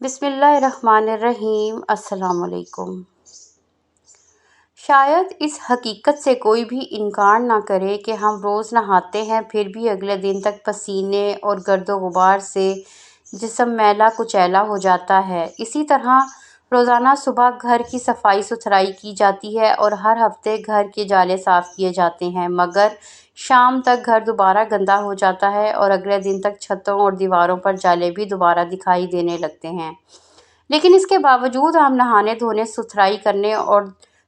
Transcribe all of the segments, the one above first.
بسم اللہ الرحمن الرحیم۔ السلام علیکم۔ شاید اس حقیقت سے کوئی بھی انکار نہ کرے کہ ہم روز نہاتے ہیں، پھر بھی اگلے دن تک پسینے اور گرد و غبار سے جسم میلا کچیلا ہو جاتا ہے۔ اسی طرح روزانہ صبح گھر کی صفائی ستھرائی کی جاتی ہے اور ہر ہفتے گھر کے جالے صاف کیے جاتے ہیں، مگر شام تک گھر دوبارہ گندا ہو جاتا ہے اور اگلے دن تک چھتوں اور دیواروں پر جالے بھی دوبارہ دکھائی دینے لگتے ہیں۔ لیکن اس کے باوجود ہم نہانے دھونے، ستھرائی کرنے اور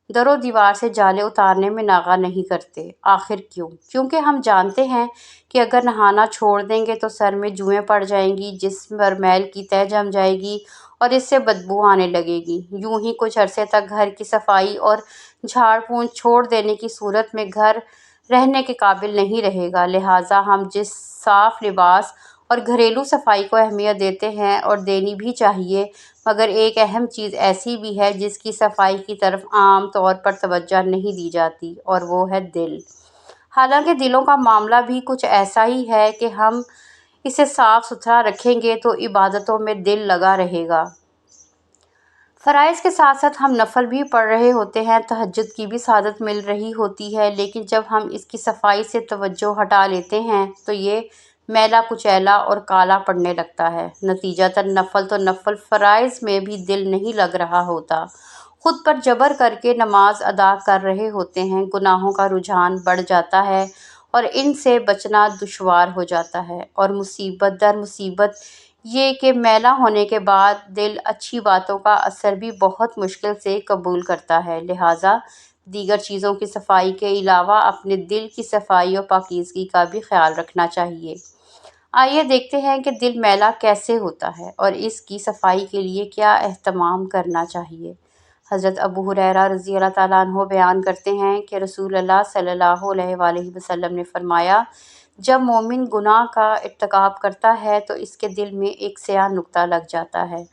در و دیوار سے جالے اتارنے میں ناغہ نہیں کرتے۔ آخر کیوں؟ کیونکہ ہم جانتے ہیں کہ اگر نہانا چھوڑ دیں گے تو سر میں جوئیں پڑ جائیں گی، جسم پر میل کی تہہ جم جائے گی اور اس سے بدبو آنے لگے گی۔ یوں ہی کچھ عرصے تک گھر کی صفائی اور جھاڑ پونچھ چھوڑ دینے کی صورت میں گھر رہنے کے قابل نہیں رہے گا۔ لہٰذا ہم جس صاف لباس اور گھریلو صفائی کو اہمیت دیتے ہیں اور دینی بھی چاہیے، مگر ایک اہم چیز ایسی بھی ہے جس کی صفائی کی طرف عام طور پر توجہ نہیں دی جاتی، اور وہ ہے دل۔ حالانکہ دلوں کا معاملہ بھی کچھ ایسا ہی ہے کہ ہم اسے صاف ستھرا رکھیں گے تو عبادتوں میں دل لگا رہے گا۔ فرائض کے ساتھ ساتھ ہم نفل بھی پڑھ رہے ہوتے ہیں، تہجد کی بھی سعادت مل رہی ہوتی ہے، لیکن جب ہم اس کی صفائی سے توجہ ہٹا لیتے ہیں تو یہ میلا کچیلا اور کالا پڑنے لگتا ہے۔ نتیجتاً نفل تو نفل، فرائض میں بھی دل نہیں لگ رہا ہوتا۔ خود پر جبر کر کے نماز ادا کر رہے ہوتے ہیں، گناہوں کا رجحان بڑھ جاتا ہے اور ان سے بچنا دشوار ہو جاتا ہے، اور مصیبت در مصیبت یہ کہ میلا ہونے کے بعد دل اچھی باتوں کا اثر بھی بہت مشکل سے قبول کرتا ہے۔ لہٰذا دیگر چیزوں کی صفائی کے علاوہ اپنے دل کی صفائی اور پاکیزگی کا بھی خیال رکھنا چاہیے۔ آئیے دیکھتے ہیں کہ دل میلا کیسے ہوتا ہے اور اس کی صفائی کے لیے کیا اہتمام کرنا چاہیے۔ حضرت ابو ہریرہ رضی اللہ تعالیٰ عنہ بیان کرتے ہیں کہ رسول اللہ صلی اللہ علیہ وآلہ وسلم نے فرمایا، جب مومن گناہ کا ارتکاب کرتا ہے تو اس کے دل میں ایک سیاہ نقطہ لگ جاتا ہے۔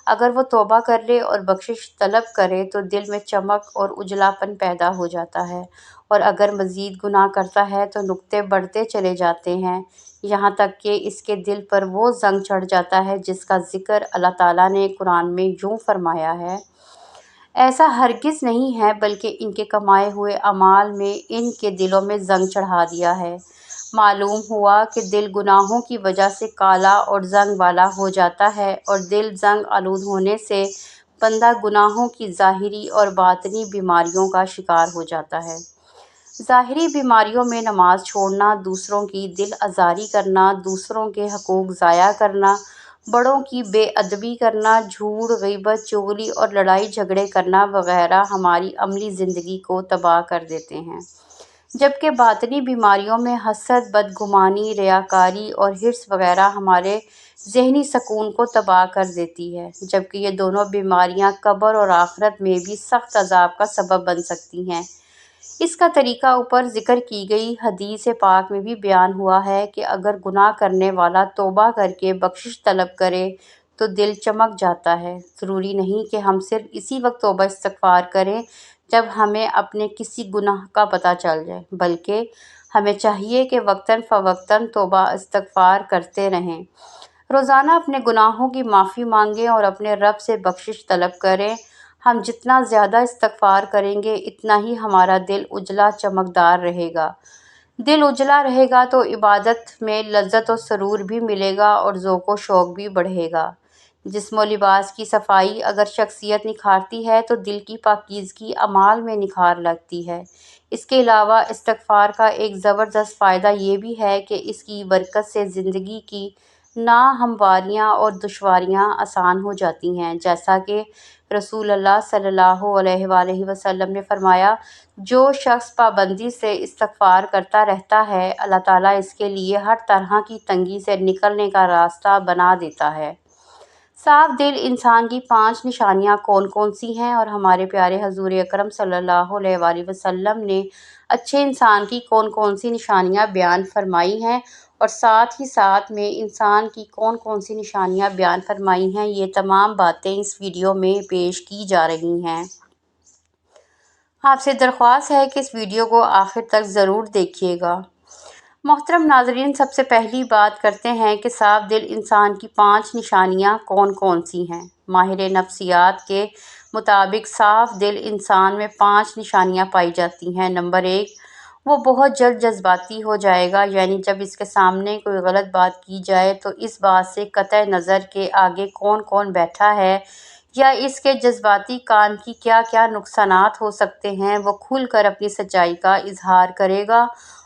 اگر وہ توبہ کر لے اور بخشش طلب کرے تو دل میں چمک اور اجلا پن پیدا ہو جاتا ہے، اور اگر مزید گناہ کرتا ہے تو نقطے بڑھتے چلے جاتے ہیں، یہاں تک کہ اس کے دل پر وہ زنگ چڑھ جاتا ہے جس کا ذکر اللہ تعالیٰ نے قرآن میں یوں فرمایا ہے، ایسا ہرگز نہیں ہے بلکہ ان کے کمائے ہوئے اعمال میں ان کے دلوں میں زنگ چڑھا دیا ہے۔ معلوم ہوا کہ دل گناہوں کی وجہ سے کالا اور زنگ والا ہو جاتا ہے، اور دل زنگ آلود ہونے سے بندہ گناہوں کی ظاہری اور باطنی بیماریوں کا شکار ہو جاتا ہے۔ ظاہری بیماریوں میں نماز چھوڑنا، دوسروں کی دل آزاری کرنا، دوسروں کے حقوق ضائع کرنا، بڑوں کی بے ادبی کرنا، جھوٹ، غیبت، چغلی اور لڑائی جھگڑے کرنا وغیرہ ہماری عملی زندگی کو تباہ کر دیتے ہیں، جبکہ باطنی بیماریوں میں حسد، بدگمانی، ریاکاری اور حرص وغیرہ ہمارے ذہنی سکون کو تباہ کر دیتی ہے، جبکہ یہ دونوں بیماریاں قبر اور آخرت میں بھی سخت عذاب کا سبب بن سکتی ہیں۔ اس کا طریقہ اوپر ذکر کی گئی حدیث پاک میں بھی بیان ہوا ہے کہ اگر گناہ کرنے والا توبہ کر کے بخشش طلب کرے تو دل چمک جاتا ہے۔ ضروری نہیں کہ ہم صرف اسی وقت توبہ استغفار کریں جب ہمیں اپنے کسی گناہ کا پتہ چل جائے، بلکہ ہمیں چاہیے کہ وقتاً فوقتاً توبہ استغفار کرتے رہیں، روزانہ اپنے گناہوں کی معافی مانگیں اور اپنے رب سے بخشش طلب کریں۔ ہم جتنا زیادہ استغفار کریں گے اتنا ہی ہمارا دل اجلا چمکدار رہے گا۔ دل اجلا رہے گا تو عبادت میں لذت و سرور بھی ملے گا اور ذوق و شوق بھی بڑھے گا۔ جسم و لباس کی صفائی اگر شخصیت نکھارتی ہے تو دل کی پاکیزگی اعمال میں نکھار لاتی ہے۔ اس کے علاوہ استغفار کا ایک زبردست فائدہ یہ بھی ہے کہ اس کی برکت سے زندگی کی ناہمواریاں اور دشواریاں آسان ہو جاتی ہیں، جیسا کہ رسول اللہ صلی اللہ علیہ وآلہ وسلم نے فرمایا، جو شخص پابندی سے استغفار کرتا رہتا ہے، اللہ تعالیٰ اس کے لیے ہر طرح کی تنگی سے نکلنے کا راستہ بنا دیتا ہے۔ صاف دل انسان کی 5 نشانیاں کون کون سی ہیں، اور ہمارے پیارے حضور اکرم صلی اللہ علیہ وآلہ وسلم نے اچھے انسان کی کون کون سی نشانیاں بیان فرمائی ہیں، اور ساتھ ہی ساتھ میں انسان کی کون کون سی نشانیاں بیان فرمائی ہیں، یہ تمام باتیں اس ویڈیو میں پیش کی جا رہی ہیں۔ آپ سے درخواست ہے کہ اس ویڈیو کو آخر تک ضرور دیکھیے گا۔ محترم ناظرین، سب سے پہلی بات کرتے ہیں کہ صاف دل انسان کی 5 نشانیاں کون کون سی ہیں۔ ماہر نفسیات کے مطابق صاف دل انسان میں 5 نشانیاں پائی جاتی ہیں۔ نمبر 1، وہ بہت جلد جذباتی ہو جائے گا، یعنی جب اس کے سامنے کوئی غلط بات کی جائے تو اس بات سے قطع نظر کہ آگے کون کون بیٹھا ہے یا اس کے جذباتی کام کی کیا کیا نقصانات ہو سکتے ہیں، وہ کھل کر اپنی سچائی کا اظہار کرے گا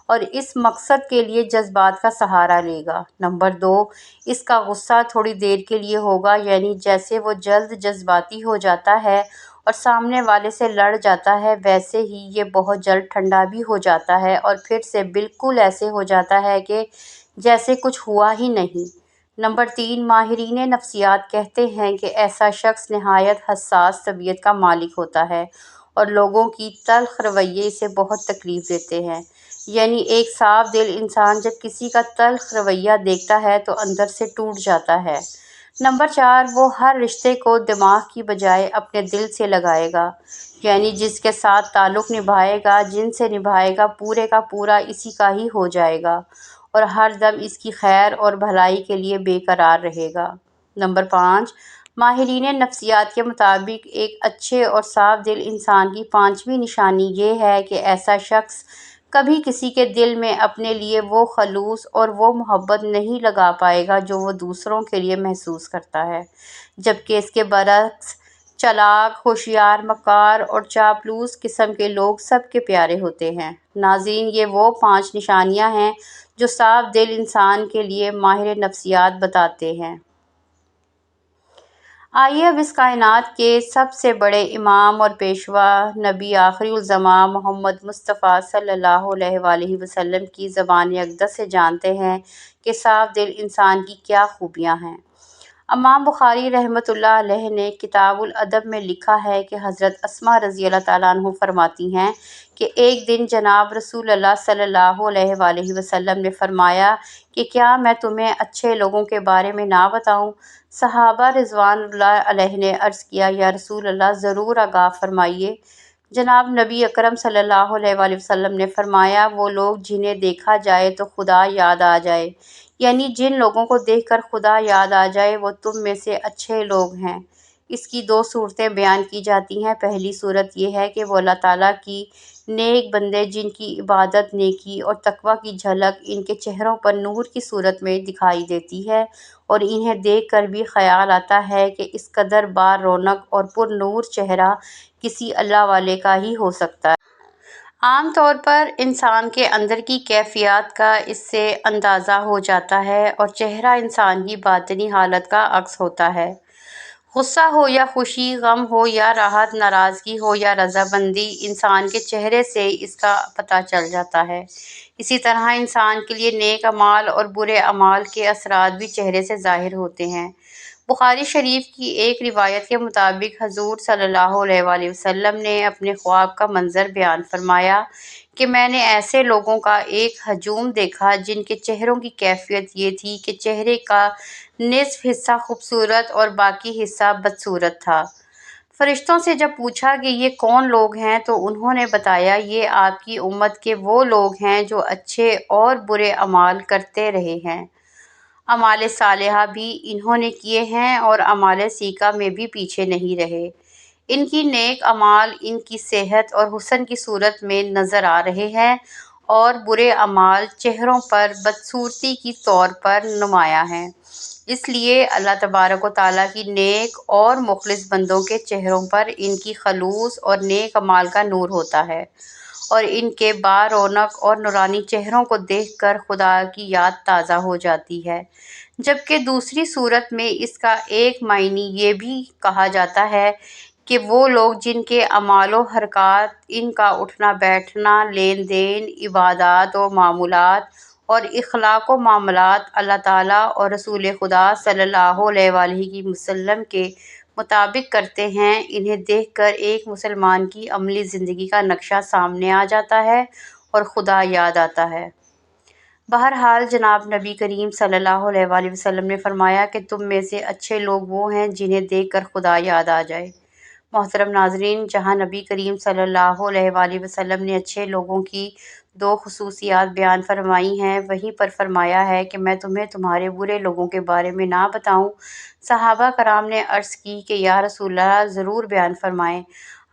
اور اس مقصد کے لیے جذبات کا سہارا لے گا۔ نمبر 2، اس کا غصہ تھوڑی دیر کے لیے ہوگا، یعنی جیسے وہ جلد جذباتی ہو جاتا ہے اور سامنے والے سے لڑ جاتا ہے، ویسے ہی یہ بہت جلد ٹھنڈا بھی ہو جاتا ہے اور پھر سے بالکل ایسے ہو جاتا ہے کہ جیسے کچھ ہوا ہی نہیں۔ نمبر 3، ماہرین نفسیات کہتے ہیں کہ ایسا شخص نہایت حساس طبیعت کا مالک ہوتا ہے اور لوگوں کی تلخ رویے اسے بہت تکلیف دیتے ہیں، یعنی ایک صاف دل انسان جب کسی کا تلخ رویہ دیکھتا ہے تو اندر سے ٹوٹ جاتا ہے۔ نمبر 4، وہ ہر رشتے کو دماغ کی بجائے اپنے دل سے لگائے گا، یعنی جس کے ساتھ تعلق نبھائے گا، جن سے نبھائے گا، پورے کا پورا اسی کا ہی ہو جائے گا اور ہر دم اس کی خیر اور بھلائی کے لیے بے قرار رہے گا۔ نمبر 5، ماہرین نفسیات کے مطابق ایک اچھے اور صاف دل انسان کی 5ویں نشانی یہ ہے کہ ایسا شخص کبھی کسی کے دل میں اپنے لیے وہ خلوص اور وہ محبت نہیں لگا پائے گا جو وہ دوسروں کے لیے محسوس کرتا ہے، جبکہ اس کے برعکس چالاک، ہوشیار، مکار اور چاپلوس قسم کے لوگ سب کے پیارے ہوتے ہیں۔ ناظرین، یہ وہ 5 نشانیاں ہیں جو صاف دل انسان کے لیے ماہر نفسیات بتاتے ہیں۔ آئیے اب اس کائنات کے سب سے بڑے امام اور پیشوا، نبی آخر الزماں محمد مصطفیٰ صلی اللہ علیہ وآلہ وسلم کی زبان اقدس سے جانتے ہیں کہ صاف دل انسان کی کیا خوبیاں ہیں۔ امام بخاری رحمۃ اللہ علیہ نے کتاب الادب میں لکھا ہے کہ حضرت اسماء رضی اللہ تعالیٰ عنہ فرماتی ہیں کہ ایک دن جناب رسول اللہ صلی اللہ علیہ وآلہ وسلم نے فرمایا کہ کیا میں تمہیں اچھے لوگوں کے بارے میں نہ بتاؤں؟ صحابہ رضوان اللہ علیہ نے عرض کیا، یا رسول اللہ، ضرور آگاہ فرمائیے۔ جناب نبی اکرم صلی اللہ علیہ وآلہ وسلم نے فرمایا، وہ لوگ جنہیں دیکھا جائے تو خدا یاد آ جائے، یعنی جن لوگوں کو دیکھ کر خدا یاد آ جائے وہ تم میں سے اچھے لوگ ہیں۔ اس کی 2 صورتیں بیان کی جاتی ہیں۔ پہلی صورت یہ ہے کہ وہ اللہ تعالیٰ کی نیک بندے جن کی عبادت، نیکی اور تقویٰ کی جھلک ان کے چہروں پر نور کی صورت میں دکھائی دیتی ہے اور انہیں دیکھ کر بھی خیال آتا ہے کہ اس قدر بار رونق اور پر نور چہرہ کسی اللہ والے کا ہی ہو سکتا ہے۔ عام طور پر انسان کے اندر کی کیفیات کا اس سے اندازہ ہو جاتا ہے اور چہرہ انسان کی باطنی حالت کا عکس ہوتا ہے۔ غصہ ہو یا خوشی، غم ہو یا راحت، ناراضگی ہو یا رضامندی، انسان کے چہرے سے اس کا پتہ چل جاتا ہے۔ اسی طرح انسان کے لیے نیک اعمال اور برے اعمال کے اثرات بھی چہرے سے ظاہر ہوتے ہیں۔ بخاری شریف کی ایک روایت کے مطابق حضور صلی اللہ علیہ وآلہ وسلم نے اپنے خواب کا منظر بیان فرمایا کہ میں نے ایسے لوگوں کا ایک ہجوم دیکھا جن کے چہروں کی کیفیت یہ تھی کہ چہرے کا نصف حصہ خوبصورت اور باقی حصہ بدصورت تھا۔ فرشتوں سے جب پوچھا کہ یہ کون لوگ ہیں تو انہوں نے بتایا، یہ آپ کی امت کے وہ لوگ ہیں جو اچھے اور برے اعمال کرتے رہے ہیں۔ اعمال صالحہ بھی انہوں نے کیے ہیں اور اعمال سیئہ میں بھی پیچھے نہیں رہے۔ ان کی نیک اعمال ان کی صحت اور حسن کی صورت میں نظر آ رہے ہیں اور برے اعمال چہروں پر بدصورتی کی طور پر نمایاں ہیں۔ اس لیے اللہ تبارک و تعالیٰ کی نیک اور مخلص بندوں کے چہروں پر ان کی خلوص اور نیک اعمال کا نور ہوتا ہے اور ان کے با رونق اور نورانی چہروں کو دیکھ کر خدا کی یاد تازہ ہو جاتی ہے۔ جبکہ دوسری صورت میں اس کا ایک معنی یہ بھی کہا جاتا ہے کہ وہ لوگ جن کے اعمال و حرکات، ان کا اٹھنا بیٹھنا، لین دین، عبادات و معمولات اور اخلاق و معاملات اللہ تعالیٰ اور رسول خدا صلی اللہ علیہ وآلہ وسلم کے مطابق کرتے ہیں، انہیں دیکھ کر ایک مسلمان کی عملی زندگی کا نقشہ سامنے آ جاتا ہے اور خدا یاد آتا ہے۔ بہرحال جناب نبی کریم صلی اللہ علیہ وآلہ وسلم نے فرمایا کہ تم میں سے اچھے لوگ وہ ہیں جنہیں دیکھ کر خدا یاد آ جائے۔ محترم ناظرین، جہاں نبی کریم صلی اللہ علیہ وآلہ وسلم نے اچھے لوگوں کی دو خصوصیات بیان فرمائی ہیں، وہیں پر فرمایا ہے کہ میں تمہیں تمہارے برے لوگوں کے بارے میں نہ بتاؤں؟ صحابہ کرام نے عرض کی کہ یا رسول اللہ، ضرور بیان فرمائیں۔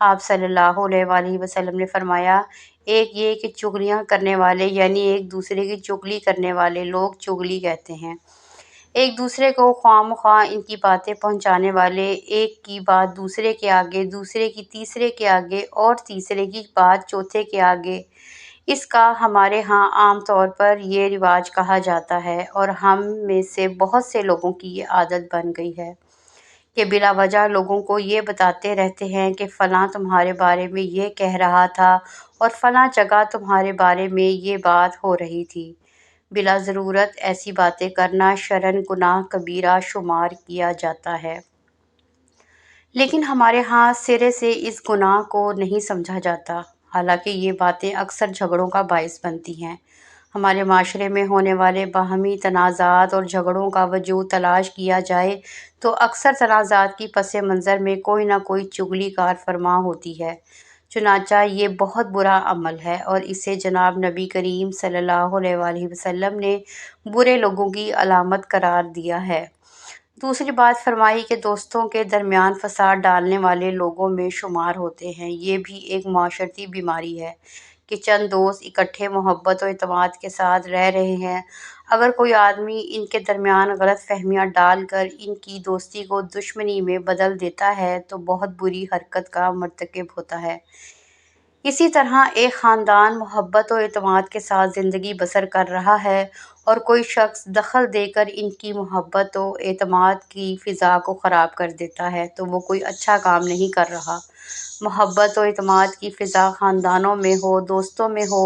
آپ صلی اللہ علیہ وآلہ وسلم نے فرمایا، ایک یہ کہ چغلیاں کرنے والے، یعنی ایک دوسرے کی چغلی کرنے والے لوگ چغلی کہتے ہیں، ایک دوسرے کو خواہ مخواہ ان کی باتیں پہنچانے والے، ایک کی بات دوسرے کے آگے، دوسرے کی تیسرے کے آگے اور تیسرے کی بات چوتھے کے آگے۔ اس کا ہمارے ہاں عام طور پر یہ رواج کہا جاتا ہے، اور ہم میں سے بہت سے لوگوں کی یہ عادت بن گئی ہے کہ بلا وجہ لوگوں کو یہ بتاتے رہتے ہیں کہ فلاں تمہارے بارے میں یہ کہہ رہا تھا اور فلاں جگہ تمہارے بارے میں یہ بات ہو رہی تھی۔ بلا ضرورت ایسی باتیں کرنا شرعاً گناہ کبیرہ شمار کیا جاتا ہے، لیکن ہمارے ہاں سرے سے اس گناہ کو نہیں سمجھا جاتا، حالانکہ یہ باتیں اکثر جھگڑوں کا باعث بنتی ہیں۔ ہمارے معاشرے میں ہونے والے باہمی تنازعات اور جھگڑوں کا وجود تلاش کیا جائے تو اکثر تنازعات کی پس منظر میں کوئی نہ کوئی چغلی کار فرما ہوتی ہے۔ چنانچہ یہ بہت برا عمل ہے اور اسے جناب نبی کریم صلی اللہ علیہ وآلہ وسلم نے برے لوگوں کی علامت قرار دیا ہے۔ دوسری بات فرمائی کہ دوستوں کے درمیان فساد ڈالنے والے لوگوں میں شمار ہوتے ہیں۔ یہ بھی ایک معاشرتی بیماری ہے کہ چند دوست اکٹھے محبت و اعتماد کے ساتھ رہ رہے ہیں، اگر کوئی آدمی ان کے درمیان غلط فہمیاں ڈال کر ان کی دوستی کو دشمنی میں بدل دیتا ہے تو بہت بری حرکت کا مرتکب ہوتا ہے۔ اسی طرح ایک خاندان محبت و اعتماد کے ساتھ زندگی بسر کر رہا ہے اور کوئی شخص دخل دے کر ان کی محبت و اعتماد کی فضا کو خراب کر دیتا ہے تو وہ کوئی اچھا کام نہیں کر رہا۔ محبت و اعتماد کی فضا خاندانوں میں ہو، دوستوں میں ہو،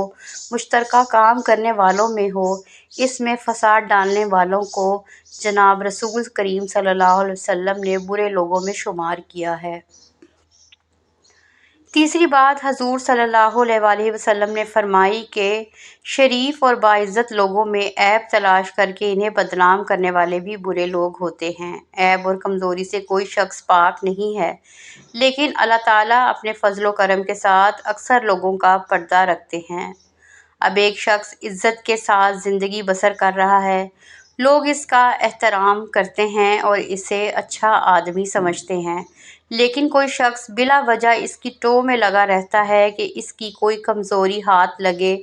مشترکہ کام کرنے والوں میں ہو، اس میں فساد ڈالنے والوں کو جناب رسول کریم صلی اللہ علیہ وسلم نے برے لوگوں میں شمار کیا ہے۔ تیسری بات حضور صلی اللہ علیہ وآلہ وسلم نے فرمائی کہ شریف اور باعزت لوگوں میں عیب تلاش کر کے انہیں بدنام کرنے والے بھی برے لوگ ہوتے ہیں۔ عیب اور کمزوری سے کوئی شخص پاک نہیں ہے، لیکن اللہ تعالیٰ اپنے فضل و کرم کے ساتھ اکثر لوگوں کا پردہ رکھتے ہیں۔ اب ایک شخص عزت کے ساتھ زندگی بسر کر رہا ہے، لوگ اس کا احترام کرتے ہیں اور اسے اچھا آدمی سمجھتے ہیں، لیکن کوئی شخص بلا وجہ اس کی ٹو میں لگا رہتا ہے کہ اس کی کوئی کمزوری ہاتھ لگے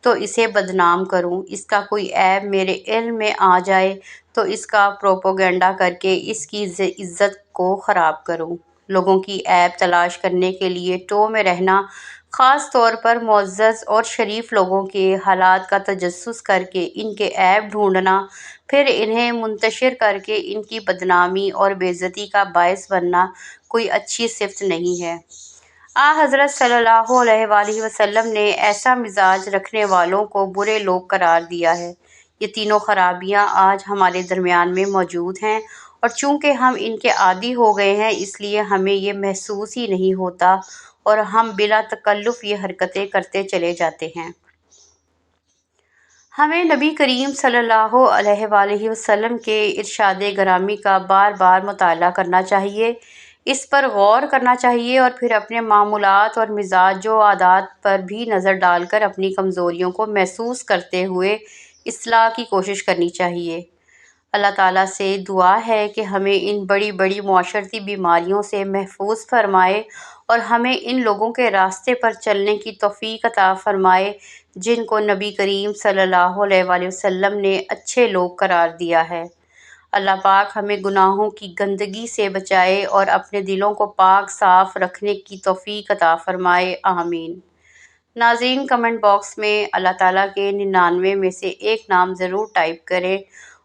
تو اسے بدنام کروں، اس کا کوئی عیب میرے علم میں آ جائے تو اس کا پروپیگنڈا کر کے اس کی عزت کو خراب کروں۔ لوگوں کی عیب تلاش کرنے کے لیے ٹو میں رہنا، خاص طور پر معزز اور شریف لوگوں کے حالات کا تجسس کر کے ان کے عیب ڈھونڈنا، پھر انہیں منتشر کر کے ان کی بدنامی اور بے عزتی کا باعث بننا کوئی اچھی صفت نہیں ہے۔ حضرت صلی اللہ علیہ وآلہ وسلم نے ایسا مزاج رکھنے والوں کو برے لوگ قرار دیا ہے۔ یہ تینوں خرابیاں آج ہمارے درمیان میں موجود ہیں، اور چونکہ ہم ان کے عادی ہو گئے ہیں اس لیے ہمیں یہ محسوس ہی نہیں ہوتا اور ہم بلا تکلف یہ حرکتیں کرتے چلے جاتے ہیں۔ ہمیں نبی کریم صلی اللہ علیہ وآلہ وسلم کے ارشاد گرامی کا بار بار مطالعہ کرنا چاہیے، اس پر غور کرنا چاہیے اور پھر اپنے معمولات اور مزاج و عادات پر بھی نظر ڈال کر اپنی کمزوریوں کو محسوس کرتے ہوئے اصلاح کی کوشش کرنی چاہیے۔ اللہ تعالیٰ سے دعا ہے کہ ہمیں ان بڑی بڑی معاشرتی بیماریوں سے محفوظ فرمائے اور ہمیں ان لوگوں کے راستے پر چلنے کی توفیق عطا فرمائے جن کو نبی کریم صلی اللہ علیہ وآلہ وسلم نے اچھے لوگ قرار دیا ہے۔ اللہ پاک ہمیں گناہوں کی گندگی سے بچائے اور اپنے دلوں کو پاک صاف رکھنے کی توفیق عطا فرمائے، آمین۔ ناظرین، کمنٹ باکس میں اللہ تعالیٰ کے 99 میں سے ایک نام ضرور ٹائپ کریں،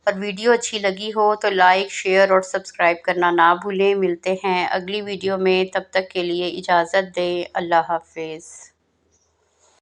اور ویڈیو اچھی لگی ہو تو لائک، شیئر اور سبسکرائب کرنا نہ بھولیں۔ ملتے ہیں اگلی ویڈیو میں، تب تک کے لیے اجازت دیں، اللہ حافظ۔